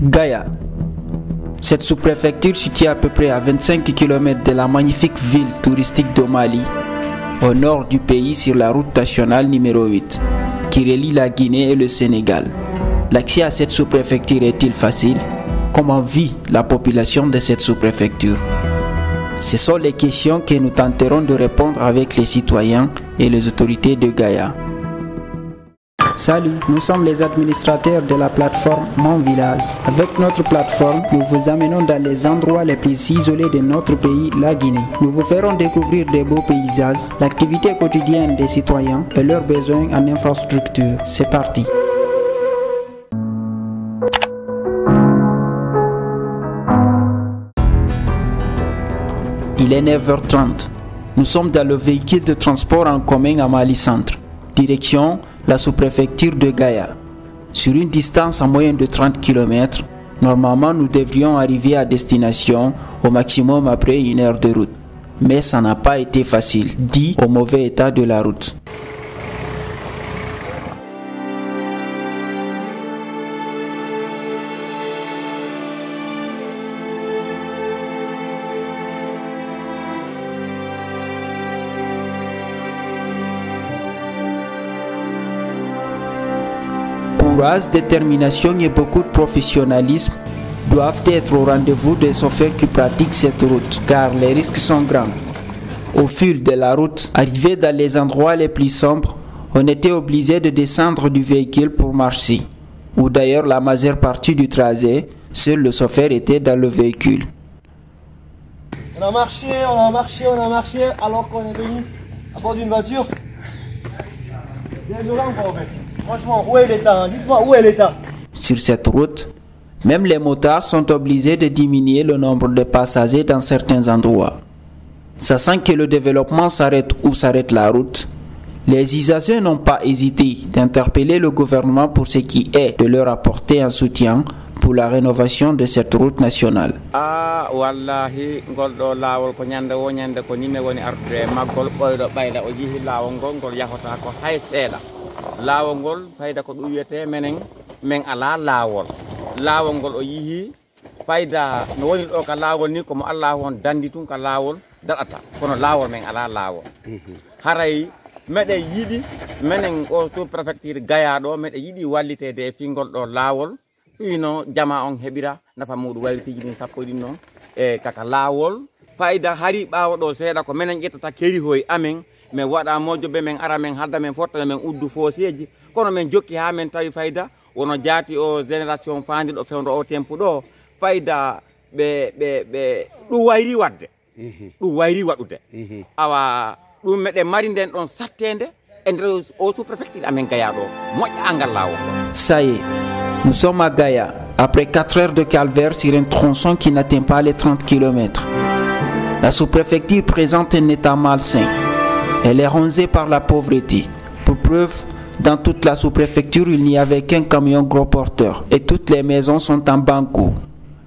Gaya. Cette sous-préfecture située à peu près à 25 km de la magnifique ville touristique de Mali, au nord du pays sur la route nationale numéro 8, qui relie la Guinée et le Sénégal. L'accès à cette sous-préfecture est-il facile? Comment vit la population de cette sous-préfecture? Ce sont les questions que nous tenterons de répondre avec les citoyens et les autorités de Gaya. Salut, nous sommes les administrateurs de la plateforme Mon Village. Avec notre plateforme, nous vous amenons dans les endroits les plus isolés de notre pays, la Guinée. Nous vous ferons découvrir des beaux paysages, l'activité quotidienne des citoyens et leurs besoins en infrastructure. C'est parti. Il est 9h30. Nous sommes dans le véhicule de transport en commun à Mali Centre. Direction la sous-préfecture de Gaya. Sur une distance en moyenne de 30 km, normalement nous devrions arriver à destination au maximum après 1 heure de route. Mais ça n'a pas été facile, dû au mauvais état de la route. Courage, détermination et beaucoup de professionnalisme doivent être au rendez-vous des chauffeurs qui pratiquent cette route, car les risques sont grands. Au fil de la route, arrivé dans les endroits les plus sombres, on était obligé de descendre du véhicule pour marcher. Ou d'ailleurs la majeure partie du trajet, seul le chauffeur était dans le véhicule. On a marché, alors qu'on est venu à bord d'une voiture. C'est violent quoi en fait. Franchement, où est l'État? Dites-moi, où est l'État? Sur cette route, même les motards sont obligés de diminuer le nombre de passagers dans certains endroits. Sachant que le développement s'arrête où s'arrête la route, les usagers n'ont pas hésité d'interpeller le gouvernement pour ce qui est de leur apporter un soutien pour la rénovation de cette route nationale. Wallahi goldo lawol ko nyande wo nyande ko ninne woni ardude maggol boydo bayda o jihi lawol ngol yahota ko hay seeda. Lawol ngol fayda ko dum wiyete men ala lawol. Lawol ngol o yihi fayda no woni do ka lawol ni ko mo Allah won dandi tun ka lawol dalata kono lawol men ala lawol. Haray mede yidi menen o to prefecture Gaya do mede yidi wallitede e fingol do lawol ino jama on hebira nafa mudu wayriti ni sappo din non e kaka lawol fayda hari bawo do seeda ko menen ƴettata keri hoy amen men wada mojobe men ara men hadda men forta men uddu foseji kono men jokki ha men tawi fayda wono jati o génération fandi do fewndo o tempo do fayda be du wayri wadde du wayri wadude awa dum mede mari den don sattende e nder o sous préfecture amen Gaya do moƴƴa angal lawol. Ça y est, nous sommes à Gaya après 4 heures de calvaire sur un tronçon qui n'atteint pas les 30 km. La sous-préfecture présente un état malsain. Elle est rongée par la pauvreté. Pour preuve, dans toute la sous-préfecture, il n'y avait qu'un camion gros porteur et toutes les maisons sont en banco.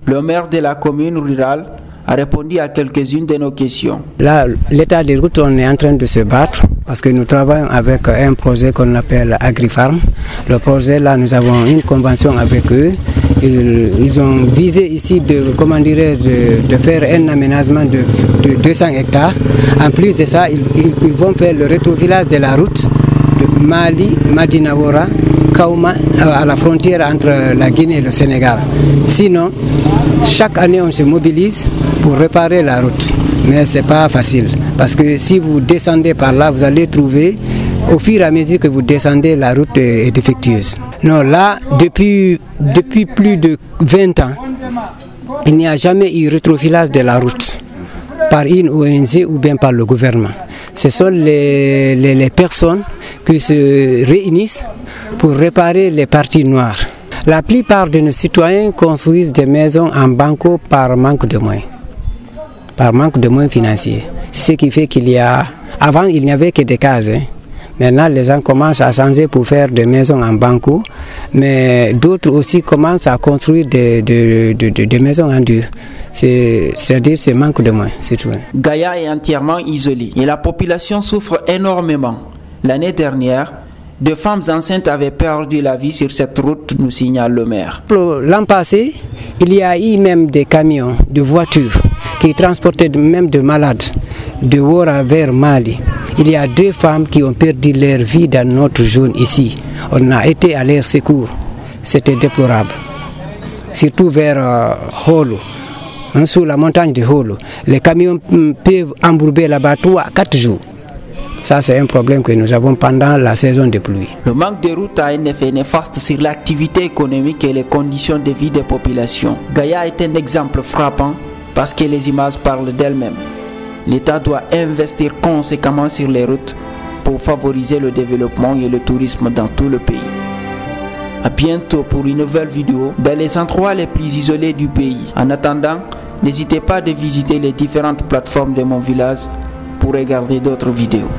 Le maire de la commune rurale a répondu à quelques-unes de nos questions. Là, l'état des routes, on est en train de se battre parce que nous travaillons avec un projet qu'on appelle AgriFarm. Le projet, là, nous avons une convention avec eux. Ils ont visé ici de faire un aménagement de 200 hectares. En plus de ça, ils vont faire le rétrovillage de la route de Mali, Madinawora, Kauma, à la frontière entre la Guinée et le Sénégal. Sinon, chaque année, on se mobilise pour réparer la route. Mais ce n'est pas facile. Parce que si vous descendez par là, vous allez trouver, au fur et à mesure que vous descendez, la route est défectueuse. Non, là, depuis plus de 20 ans, il n'y a jamais eu rétrofilage de la route par une ONG ou bien par le gouvernement. Ce sont les personnes qui se réunissent pour réparer les parties noires. La plupart de nos citoyens construisent des maisons en banco par manque de moyens. Par manque de moyens financiers. Ce qui fait qu'il y a... Avant, il n'y avait que des cases. Maintenant, les gens commencent à changer pour faire des maisons en banco. Mais d'autres aussi commencent à construire des maisons en dur. C'est-à-dire ce manque de moyens, c'est tout. Gaya est entièrement isolée et la population souffre énormément. L'année dernière, 2 femmes enceintes avaient perdu la vie sur cette route, nous signale le maire. L'an passé, il y a eu même des camions, de voitures qui transportaient même de malades de Wora vers Mali. Il y a 2 femmes qui ont perdu leur vie dans notre zone ici. On a été à leur secours. C'était déplorable. Surtout vers Holo, sous la montagne de Holo. Les camions peuvent embourber là-bas 3 à 4 jours. Ça, c'est un problème que nous avons pendant la saison de pluie. Le manque de routes a un effet néfaste sur l'activité économique et les conditions de vie des populations. Gaïa est un exemple frappant parce que les images parlent d'elles-mêmes. L'État doit investir conséquemment sur les routes pour favoriser le développement et le tourisme dans tout le pays. A bientôt pour une nouvelle vidéo dans les endroits les plus isolés du pays. En attendant, n'hésitez pas à visiter les différentes plateformes de mon village pour regarder d'autres vidéos.